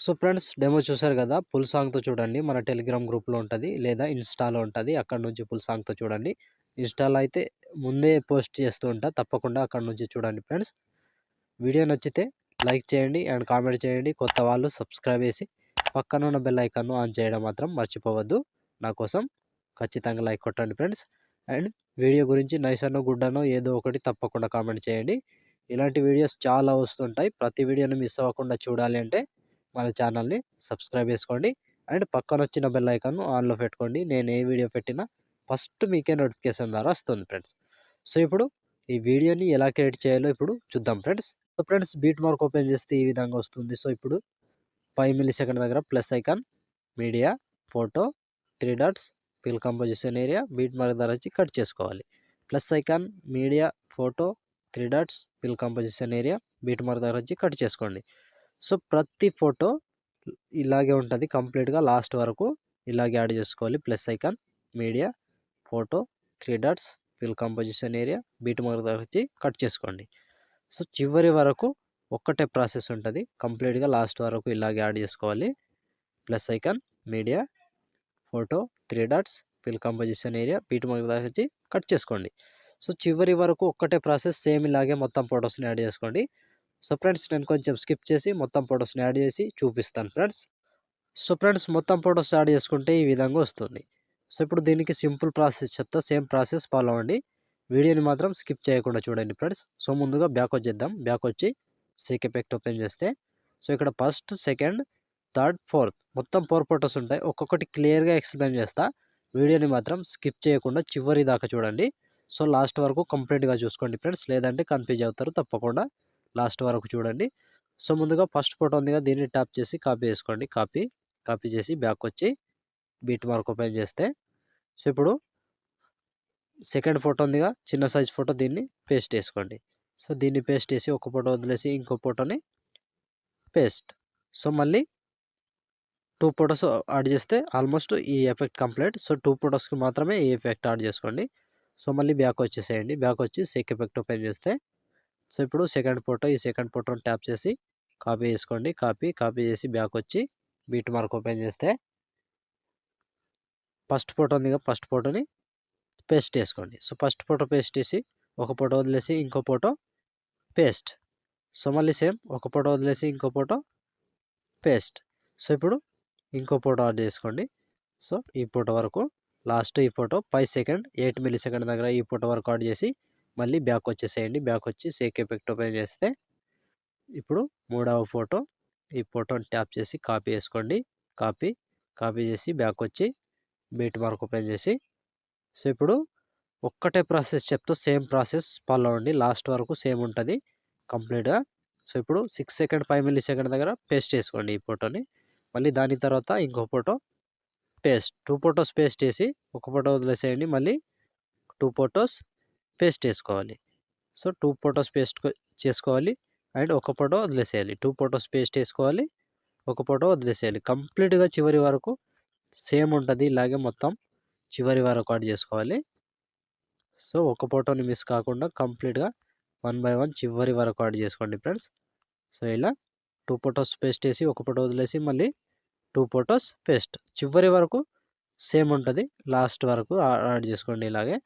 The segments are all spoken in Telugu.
సో ఫ్రెండ్స్ డెమో చూసారు కదా! ఫుల్ సాంగ్‌తో చూడండి. మన టెలిగ్రామ్ గ్రూప్‌లో ఉంటది. లేదా ఇన్‌స్టాలో ఉంటది. అక్కడి నుంచి ఫుల్ సాంగ్‌తో చూడండి. ఇన్‌స్టాలో అయితే ముందే పోస్ట్ చేస్తూ ఉంటా. తప్పకుండా అక్కడి నుంచి చూడండి ఫ్రెండ్స్. వీడియో నచ్చితే లైక్ చేయండి అండ్ కామెంట్ చేయండి. కొత్త వాళ్ళు సబ్స్క్రైబ్ చేసి పక్కనున్న బెల్ ఐకాన్‌ను ఆన్ చేయడం మాత్రం మర్చిపోవద్దు. నా కోసం ఖచ్చితంగా లైక్ కొట్టండి ఫ్రెండ్స్. అండ్ వీడియో గురించి నైస్ అనో, గుడ్ అనో ఏదో ఒకటి తప్పకుండా కామెంట్ చేయండి. ఇలాంటి వీడియోస్ చాలా వస్తుంటాయి. ప్రతి వీడియోని మిస్ అవ్వకుండా చూడాలి అంటే మన ఛానల్‌ని సబ్స్క్రైబ్ చేసుకోండి. అండ్ పక్కనొచ్చిన బెల్ ఐకాన్‌ను ఆన్‌లో పెట్టుకోండి. నేను ఏ వీడియో పెట్టినా ఫస్ట్ మీకే నోటిఫికేషన్ ద్వారా వస్తుంది ఫ్రెండ్స్. సో, ఇప్పుడు ఈ వీడియోని ఎలా క్రియేట్ చేయాలో ఇప్పుడు చూద్దాం friends. So, friends beat mark open చేస్తే ఈ విధంగా వస్తుంది. సో, ఇప్పుడు 5 మిల్లీ సెకండ్ దగ్గర plus icon, media, photo, 3 dots, fill composition area, beat mark దగ్గర వచ్చి కట్ చేసుకోవాలి. Plus icon, media, photo, 3 dots, fill composition area, beat mark దగ్గర వచ్చి కట్ చేసుకోండి. సో, ప్రతి ఫోటో ఇలాగే ఉంటది కంప్లీట్‌గా లాస్ట్ వరకు ఇలాగే యాడ్ చేసుకోవాలి. Plus icon, media, photo, 3 dots, fill composition area, beat mark దగ్గర వచ్చి కట్ చేసుకోండి. సో, చివరి వరకు ఒక్కటే ప్రాసెస్ ఉంటది. కంప్లీట్‌గా లాస్ట్ వరకు ఇలాగే యాడ్ చేసుకోవాలి. Plus icon, media, photo, 3 dots, fill composition area, beat mark దగ్గర వచ్చి కట్ చేసుకోండి. సో, చివరి వరకు ఒక్కటే ప్రాసెస్ సేమ్ ఇలాగే మొత్తం ఫోటోస్‌ని యాడ్ చేసుకోండి. సో, ఫ్రెండ్స్ నేను కొంచెం స్కిప్ చేసి మొత్తం ఫోటోస్‌ని యాడ్ చేసి చూపిస్తాను ఫ్రెండ్స్. సో, ఫ్రెండ్స్ మొత్తం ఫోటోస్ యాడ్ చేసుకుంటే ఈ విధంగా వస్తుంది. సో, ఇప్పుడు దీనికి సింపుల్ ప్రాసెస్ చెప్తా. సేమ్ ప్రాసెస్ ఫాలో అవ్వండి. వీడియోని మాత్రం స్కిప్ చేయకుండా చూడండి ఫ్రెండ్స్. సో, ముందుగా బ్యాక్ వచ్చేద్దాం. బ్యాక్ వచ్చి సీక్ ఎఫెక్ట్ ఓపెన్ చేస్తే సో, ఇక్కడ ఫస్ట్, సెకండ్, థర్డ్, ఫోర్త్ మొత్తం 4 ఫోటోస్ ఉంటాయి. ఒక్కొక్కటి క్లియర్‌గా ఎక్స్‌ప్లెయిన్ చేస్తా. వీడియోని మాత్రం స్కిప్ చేయకుండా చివరి దాకా చూడండి. సో, లాస్ట్ వరకు కంప్లీట్‌గా చూసుకోండి ఫ్రెండ్స్. లేదంటే కన్‌ఫ్యూజ్ అవుతారు. తప్పకుండా లాస్ట్ వరకు చూడండి. సో, ముందుగా ఫస్ట్ ఫోటో ఉందిగా దీన్ని ట్యాప్ చేసి కాపీ చేసుకోండి. కాపీ చేసి బ్యాకొచ్చి బీట్ మార్క్ ఓపెన్ చేస్తే సో, ఇప్పుడు సెకండ్ ఫోటో ఉందిగా చిన్న సైజ్ ఫోటో దీన్ని పేస్ట్ చేసుకోండి. సో, దీన్ని పేస్ట్ చేసి ఒక ఫోటో వదిలేసి ఇంకో ఫోటోని పేస్ట్. సో, మళ్ళీ 2 ఫోటోస్ యాడ్ చేస్తే ఆల్మోస్ట్ ఈ ఎఫెక్ట్ కంప్లీట్. సో, 2 ఫోటోస్‌కి మాత్రమే ఈ ఎఫెక్ట్ యాడ్ చేసుకోండి. సో, మళ్ళీ బ్యాకొచ్చేసేయండి. బ్యాకొచ్చి సేక్ ఎఫెక్ట్ ఓపెన్ చేస్తే సో, ఇప్పుడు సెకండ్ ఫోటో ఈ సెకండ్ ఫోటోని ట్యాప్ చేసి కాపీ చేసుకోండి. కాపీ చేసి బ్యాకొచ్చి బీట్ మార్క్ ఓపెన్ చేస్తే ఫస్ట్ ఫోటో ఉందిగా ఫస్ట్ ఫోటోని పేస్ట్ చేసుకోండి. సో, ఫస్ట్ ఫోటో పేస్ట్ చేసి ఒక ఫోటో వదిలేసి ఇంకో ఫోటో పేస్ట్. సో, మళ్ళీ సేమ్ ఒక ఫోటో వదిలేసి ఇంకో ఫోటో పేస్ట్. సో, ఇప్పుడు ఇంకో ఫోటో యాడ్ చేసుకోండి. సో, ఈ ఫోటో వరకు లాస్ట్ ఈ ఫోటో 5 సెకండ్ 8 మిల్లీ సెకండ్ దగ్గర ఈ ఫోటో వరకు యాడ్ చేసి మళ్ళీ బ్యాక్ వచ్చేసేయండి. బ్యాక్ వచ్చి సేక్ ఎఫెక్ట్ ఓపెన్ చేస్తే ఇప్పుడు మూడవ ఫోటో ఈ ఫోటోని ట్యాప్ చేసి కాపీ చేసుకోండి. కాపీ, కాపీ చేసి బ్యాక్ వచ్చి బీట్ మార్క్ ఓపెన్ చేసి సో, ఇప్పుడు ఒక్కటే ప్రాసెస్ చెప్తా సేమ్ ప్రాసెస్ ఫాలో అవ్వండి. లాస్ట్ వరకు సేమ్ ఉంటది కంప్లీట్‌గా. సో, ఇప్పుడు 6 సెకండ్ 5 మిల్లీ సెకండ్ దగ్గర పేస్ట్ చేసుకోండి ఈ ఫోటోని. మళ్ళీ దాని తర్వాత ఇంకో ఫోటో పేస్ట్. 2 ఫోటోస్ పేస్ట్ చేసి ఒక ఫోటో వదిలేసేయండి. మళ్ళీ 2 ఫోటోస్ పేస్ట్ చేసుకోవాలి. సో, 2 ఫోటోస్ చేసుకోవాలి. అండ్ ఒక ఫోటో వదిలేసేయాలి. 2 ఫోటోస్ పేస్ట్ చేసుకోవాలి. ఒక ఫోటో వదిలేసేయాలి. కంప్లీట్‌గా చివరి వరకు సేమ్ ఉంటది. ఇలాగే మొత్తం చివరి వరకు యాడ్ చేసుకోవాలి. సో, ఒక ఫోటోని మిస్ కాకుండా కంప్లీట్‌గా 1 బై 1 చివరి వరకు యాడ్ చేసుకోండి ఫ్రెండ్స్. సో, ఇలా 2 ఫోటోస్ పేస్ట్ చేసి ఒక ఫోటో వదిలేసి మళ్ళీ 2 ఫోటోస్ పేస్ట్. చివరి వరకు సేమ్ ఉంటది. లాస్ట్ వరకు యాడ్ చేసుకోండి ఇలాగే.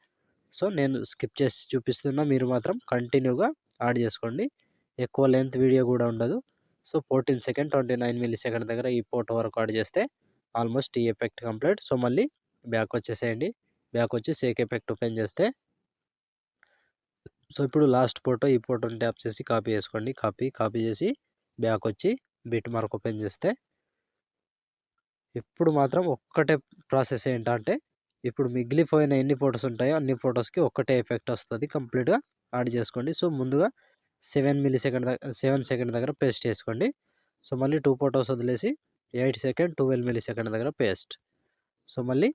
సో, నేను స్కిప్ చేసి చూపిస్తున్నా. మీరు మాత్రం కంటిన్యూగా యాడ్ చేసుకోండి. ఎక్కువ లెంత్ వీడియో గూడా ఉండదు. సో, 14 సెకండ్ 29 మిల్లీ సెకండ్ దగ్గర ఈ ఫోటో వరకు యాడ్ చేస్తే ఆల్మోస్ట్ ఈ ఎఫెక్ట్ కంప్లీట్. సో, మళ్ళీ బ్యాక్ వచ్చేసేయండి. బ్యాక్ వచ్చి సేక్ ఎఫెక్ట్ ఓపెన్ చేస్తే సో, ఇప్పుడు లాస్ట్ ఫోటో ఈ ఫోటోని ట్యాప్ చేసి కాపీ చేసుకోండి. కాపీ చేసి బ్యాక్ వచ్చి బిట్ మార్క్ ఓపెన్ చేస్తే ఇప్పుడు మాత్రం ఒక్కటే ప్రాసెస్ ఏంటంటే ఇప్పుడు మిగిలిపోయిన ఎన్ని ఫోటోస్ ఉంటాయో అన్ని ఫోటోస్‌కి ఒక్కటే ఎఫెక్ట్ వస్తది. కంప్లీట్‌గా యాడ్ చేసుకోండి. సో, ముందుగా 7 సెకండ్ దగ్గర పేస్ట్ చేసుకోండి. సో, మళ్ళీ 2 ఫోటోస్ వదిలేసి 8 సెకండ్ 12 మిల్లీ సెకండ్ దగ్గర పేస్ట్. సో, మళ్ళీ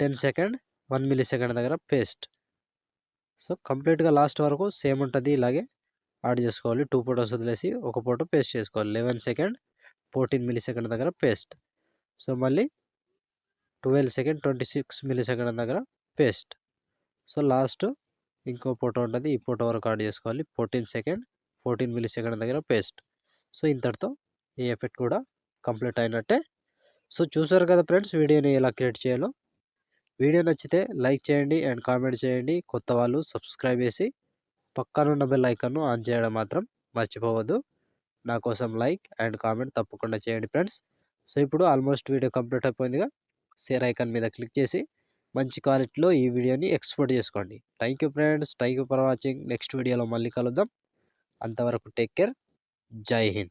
10 సెకండ్ 1 మిల్లీ సెకండ్ దగ్గర పేస్ట్. సో, కంప్లీట్‌గా లాస్ట్ వరకు సేమ్ ఉంటది. ఇలాగే యాడ్ చేసుకోవాలి. 2 ఫోటోస్ వదిలేసి ఒక ఫోటో పేస్ట్ చేసుకోవాలి. 11 సెకండ్ 14 మిల్లీ సెకండ్ దగ్గర పేస్ట్. సో, మళ్ళీ 12 సెకండ్ 26 మిల్లీ సెకండ్ దగ్గర పేస్ట్. సో, లాస్ట్ ఇంకో ఫోటో ఉంటది. ఈ ఫోటో వరకు యాడ్ చేసుకోవాలి. 14 సెకండ్ 14 మిల్లీ సెకండ్ దగ్గర పేస్ట్. సో, ఇంతటితో ఈ ఎఫెక్ట్ కూడా కంప్లీట్ అయినట్టే. సో చూసారు కదా ఫ్రెండ్స్ వీడియోని ఎలా క్రియేట్ చేయాలో. వీడియో నచ్చితే లైక్ చేయండి అండ్ కామెంట్ చేయండి. కొత్త వాళ్ళు సబ్స్క్రైబ్ చేసి పక్కనున్న బెల్ ఐకాన్‌ను ఆన్ చేయడం మాత్రం మర్చిపోవద్దు. నా కోసం లైక్ అండ్ కామెంట్ తప్పకుండా చేయండి ఫ్రెండ్స్. సో ఇప్పుడు ఆల్మోస్ట్ వీడియో కంప్లీట్ అయిపోయిందిగా. షేర్ ఐకాన్ మీద క్లిక్ చేసి మంచి క్వాలిటీలో ఈ వీడియోని ఎక్స్‌పోర్ట్ చేసుకోండి. Thank you friends. Thank you for watching. Next వీడియోలో మళ్ళీ కలుద్దాం. అంతవరకు టేక్ కేర్. జై హింద్.